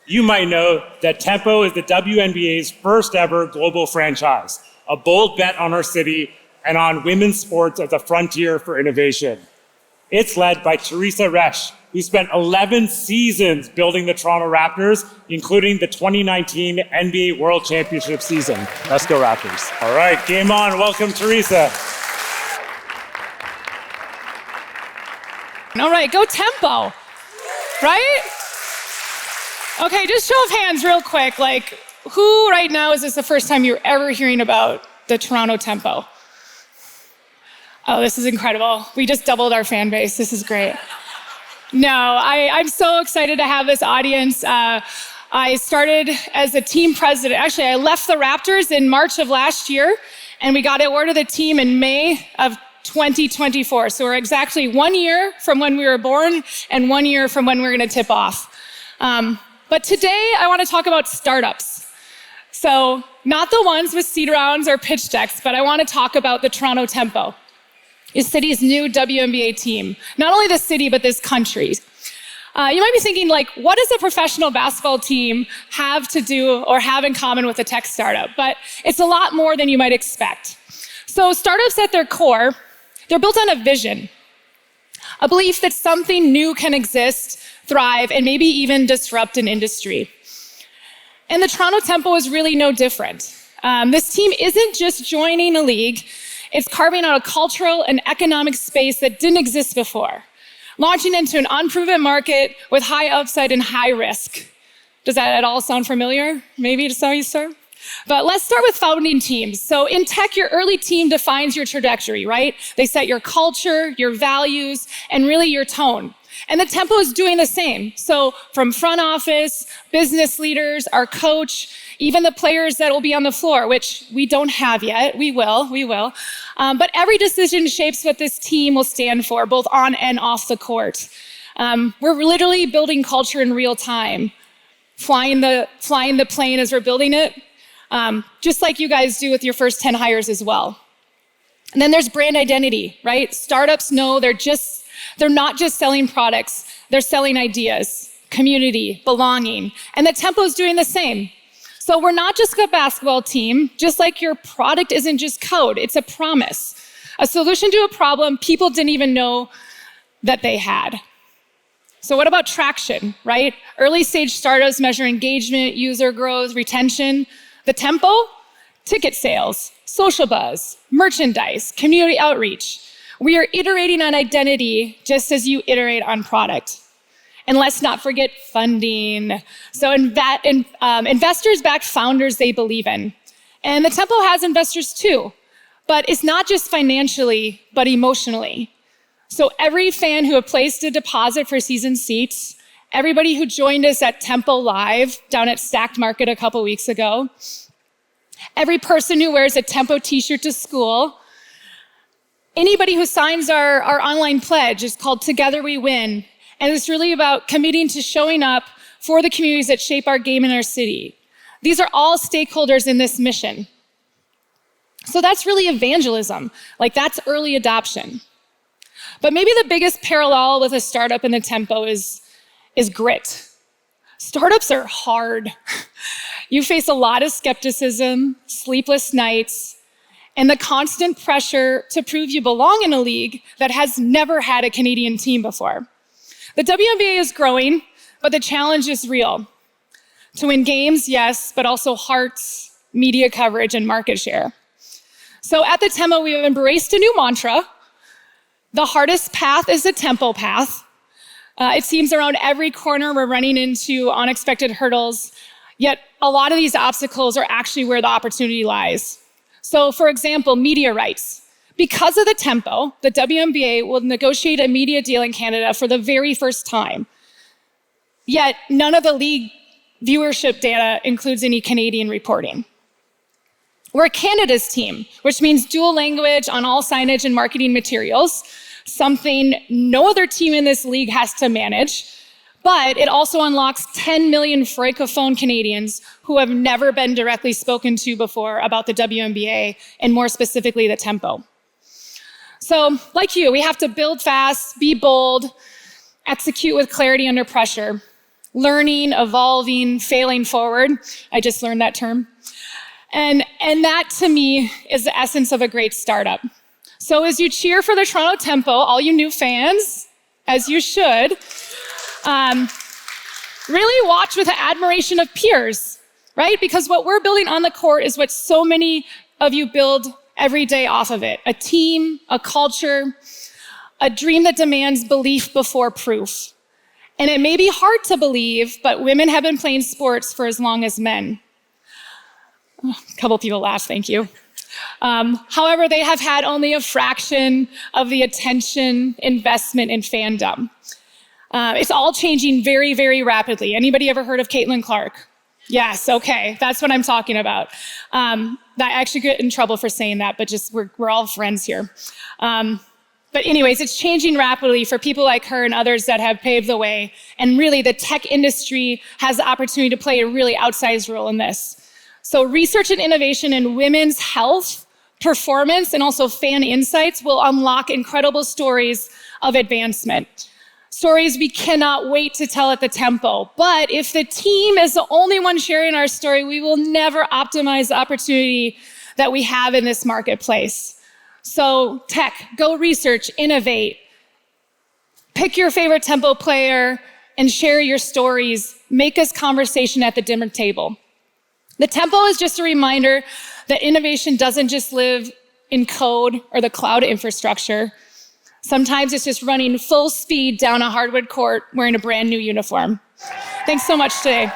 You might know that Tempo is the WNBA's first ever global franchise, a bold bet on our city and on women's sports as a frontier for innovation. It's led by Teresa Resch, who spent 11 seasons building the Toronto Raptors, including the 2019 NBA World Championship season. Let's go Raptors. All right, game on. Welcome, Teresa. All right, go Tempo, right? Okay, just show of hands real quick. Like, who right now is this the first time you're ever hearing about the Toronto Tempo? Oh, this is incredible. We just doubled our fan base. This is great. No, I'm so excited to have this audience. I started as a team president. Actually, I left the Raptors in March of last year, and we got awarded the team in May of 2024. So we're exactly 1 year from when we were born and 1 year from when we're going to tip off. But today, I want to talk about startups. So not the ones with seed rounds or pitch decks, but I want to talk about the Toronto Tempo, the city's new WNBA team. Not only the city, but this country. You might be thinking, like, what does a professional basketball team have to do or have in common with a tech startup? But it's a lot more than you might expect. So startups at their core, they're built on a vision, a belief that something new can exist, thrive, and maybe even disrupt an industry. And the Toronto Tempo is really no different. This team isn't just joining a league, it's carving out a cultural and economic space that didn't exist before, launching into an unproven market with high upside and high risk. Does that at all sound familiar? Maybe to some of you, sir? But let's start with founding teams. So in tech, your early team defines your trajectory, right? They set your culture, your values, and really your tone. And the Tempo is doing the same. So from front office, business leaders, our coach, even the players that will be on the floor, which we don't have yet. We will. But every decision shapes what this team will stand for, both on and off the court. We're literally building culture in real time, flying the plane as we're building it, just like you guys do with your first 10 hires as well. And then there's brand identity, right? Startups know they're not just selling products, they're selling ideas, community, belonging. And the Tempo is doing the same. So we're not just a basketball team, just like your product isn't just code, it's a promise. A solution to a problem people didn't even know that they had. So what about traction, right? Early stage startups measure engagement, user growth, retention. The Tempo, ticket sales, social buzz, merchandise, community outreach. We are iterating on identity just as you iterate on product. And let's not forget funding. So investors back founders they believe in. And the Tempo has investors too, but it's not just financially, but emotionally. So every fan who had placed a deposit for season seats, everybody who joined us at Tempo Live down at Stacked Market a couple weeks ago, every person who wears a Tempo t-shirt to school, anybody who signs our online pledge is called Together We Win. And it's really about committing to showing up for the communities that shape our game in our city. These are all stakeholders in this mission. So that's really evangelism. Like, that's early adoption. But maybe the biggest parallel with a startup in the Tempo is grit. Startups are hard. You face a lot of skepticism, sleepless nights, and the constant pressure to prove you belong in a league that has never had a Canadian team before. The WNBA is growing, but the challenge is real. To win games, yes, but also hearts, media coverage, and market share. So at the Tempo, we have embraced a new mantra. The hardest path is the Tempo path. It seems around every corner we're running into unexpected hurdles, yet a lot of these obstacles are actually where the opportunity lies. So for example, media rights. Because of the Tempo, the WNBA will negotiate a media deal in Canada for the very first time. Yet none of the league viewership data includes any Canadian reporting. We're Canada's team, which means dual language on all signage and marketing materials, something no other team in this league has to manage. But it also unlocks 10 million francophone Canadians who have never been directly spoken to before about the WNBA, and more specifically, the Tempo. So, like you, we have to build fast, be bold, execute with clarity under pressure. learning, evolving, failing forward. I just learned that term. And that to me is the essence of a great startup. So as you cheer for the Toronto Tempo, all you new fans, as you should, really watch with admiration of peers, right? Because what we're building on the court is what so many of you build every day off of it. A team, a culture, a dream that demands belief before proof. And it may be hard to believe, but women have been playing sports for as long as men. A couple people laughed, thank you. However, they have had only a fraction of the attention, investment, and fandom. It's all changing very, very rapidly. Anybody ever heard of Caitlin Clark? Yes, okay, that's what I'm talking about. I actually get in trouble for saying that, but just we're all friends here. But anyways, it's changing rapidly for people like her and others that have paved the way. And really, the tech industry has the opportunity to play a really outsized role in this. So research and innovation in women's health, performance, and also fan insights will unlock incredible stories of advancement. Stories we cannot wait to tell at the Tempo. But if the team is the only one sharing our story, we will never optimize the opportunity that we have in this marketplace. So tech, go research, innovate, pick your favorite Tempo player and share your stories. Make this conversation at the dinner table. The Tempo is just a reminder that innovation doesn't just live in code or the cloud infrastructure. Sometimes it's just running full speed down a hardwood court wearing a brand new uniform. Thanks so much today.